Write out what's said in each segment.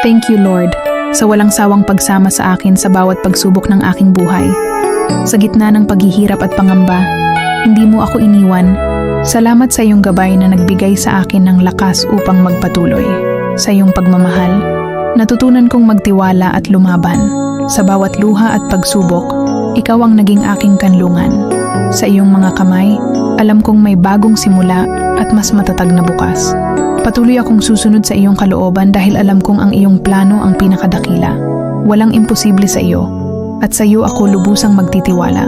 Thank you, Lord, sa walang sawang pagsama sa akin sa bawat pagsubok ng aking buhay. Sa gitna ng paghihirap at pangamba, hindi mo ako iniwan. Salamat sa iyong gabay na nagbigay sa akin ng lakas upang magpatuloy. Sa iyong pagmamahal, natutunan kong magtiwala at lumaban. Sa bawat luha at pagsubok, ikaw ang naging aking kanlungan. Sa iyong mga kamay, alam kong may bagong simula at mas matatag na bukas. Patuloy akong susunod sa iyong kalooban dahil alam kong ang iyong plano ang pinakadakila. Walang imposible sa iyo, at sa iyo ako lubusang magtitiwala.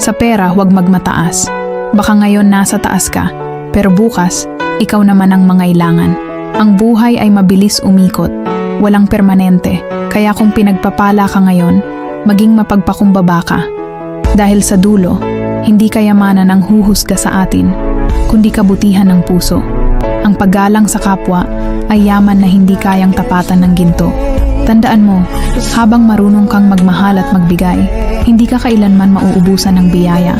Sa pera, huwag magmataas. Baka ngayon nasa taas ka, pero bukas, ikaw naman ang mangailangan. Ang buhay ay mabilis umikot, walang permanente, kaya kung pinagpapala ka ngayon, maging mapagpakumbaba ka. Dahil sa dulo, hindi kayamanan ang huhusga sa atin, kundi kabutihan ng puso. Ang paggalang sa kapwa ay yaman na hindi kayang tapatan ng ginto. Tandaan mo, habang marunong kang magmahal at magbigay, hindi ka kailanman mauubusan ng biyaya.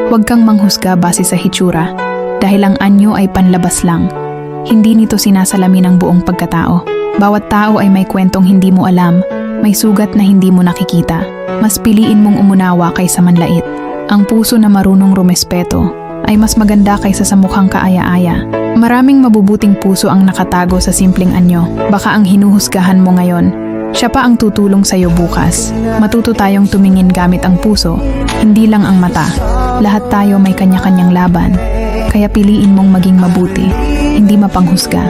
Huwag kang manghusga base sa hitsura, dahil ang anyo ay panlabas lang. Hindi nito sinasalamin ang buong pagkatao. Bawat tao ay may kwentong hindi mo alam, may sugat na hindi mo nakikita. Mas piliin mong umunawa kaysa manlait. Ang puso na marunong rumespeto ay mas maganda kaysa sa mukhang kaaya-aya. Maraming mabubuting puso ang nakatago sa simpleng anyo. Baka ang hinuhusgahan mo ngayon, siya pa ang tutulong sa'yo bukas. Matuto tayong tumingin gamit ang puso, hindi lang ang mata. Lahat tayo may kanya-kanyang laban. Kaya piliin mong maging mabuti, hindi mapanghusga.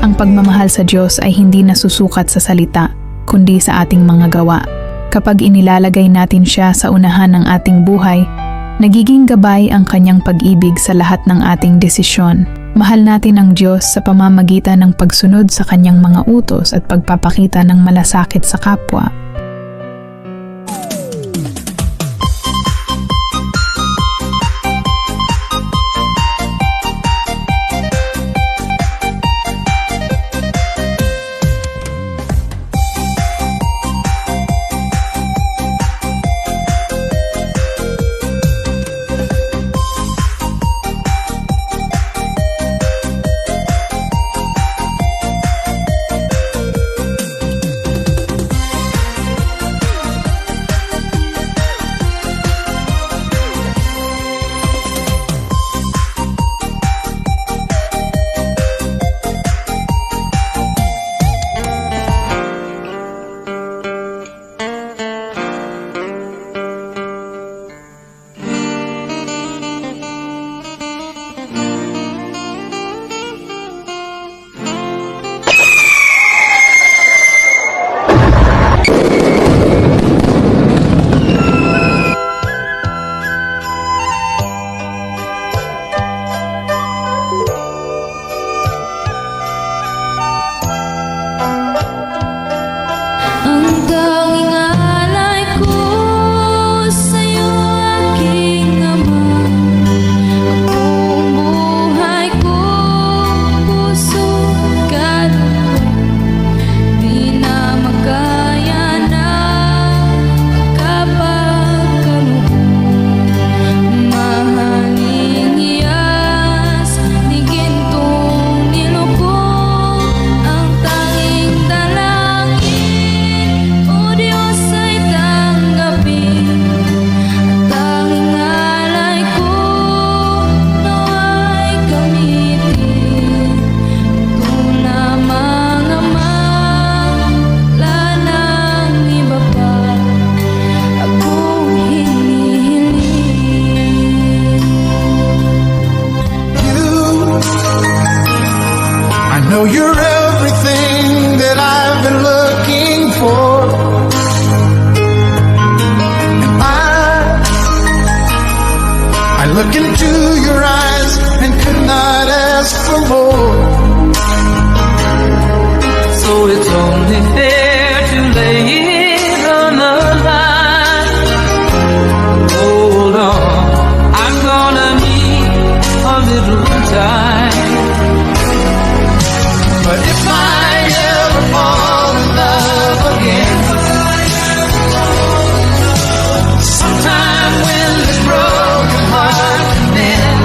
Ang pagmamahal sa Diyos ay hindi nasusukat sa salita, kundi sa ating mga gawa. Kapag inilalagay natin siya sa unahan ng ating buhay, nagiging gabay ang kanyang pag-ibig sa lahat ng ating desisyon. Mahal natin ang Diyos sa pamamagitan ng pagsunod sa kanyang mga utos at pagpapakita ng malasakit sa kapwa. You're everything that I've been looking for. And I look into your eyes and could not ask for more. So it's only fair to lay it on the line. Hold on, I'm gonna need a little time. But if I ever fall in love again, sometime when this broken heart can mend,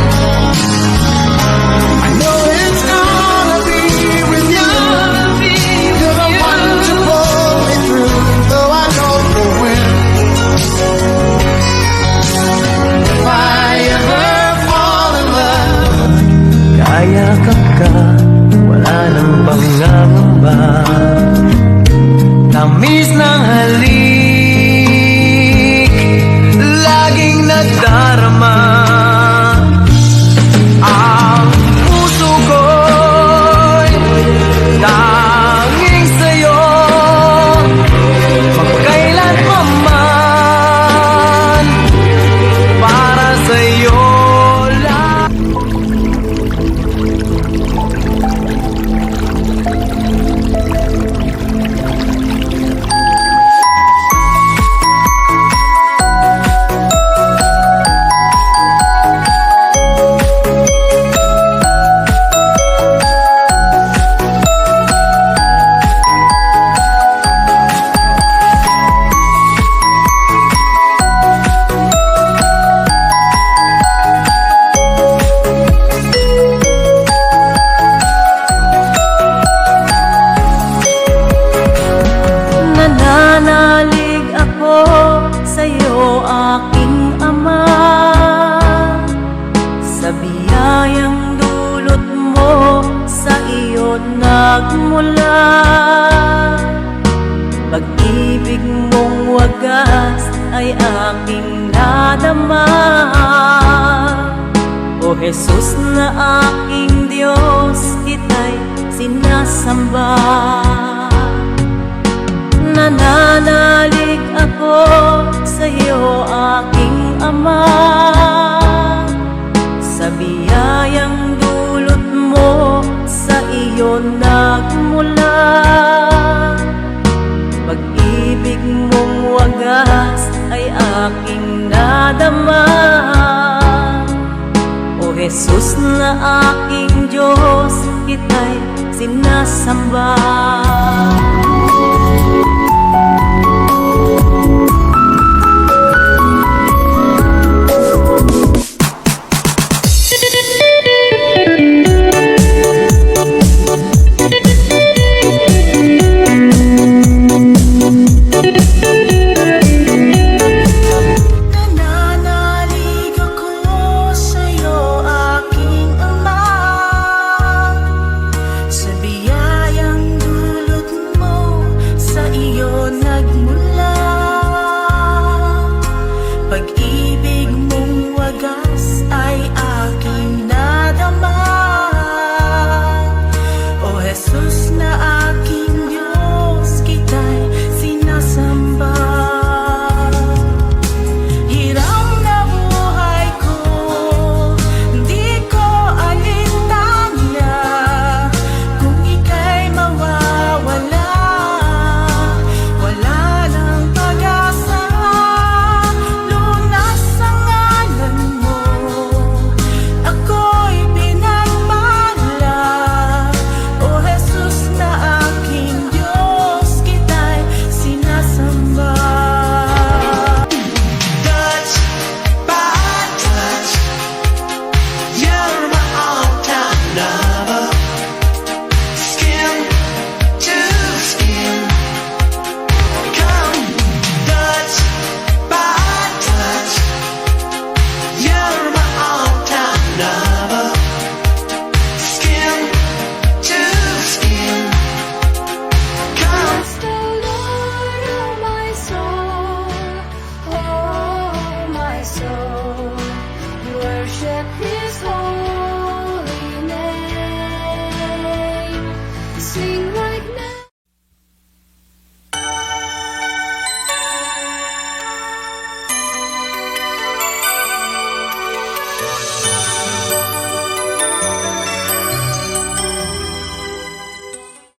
yakap ka, wala nang pangangamba. Tamis ng halik, laging nagdarama. Ang puso ko'y tanging sa'yo, magkailan pa man, para sa'yo lang. Nananalig ako sa'yo, aking Ama, sa biyayang dulot mo, sa iyo nagmula. Pag-ibig mong wagas ay aking nadama. O Jesus na aking Diyos, kita'y sinasamba. Nananalig ako sa'yo, aking Ama, sa biyayang dulot mo, sa iyo nagmula. Pag-ibig mong wagas ay aking nadama. O Jesus na aking Diyos, kita'y sinasamba.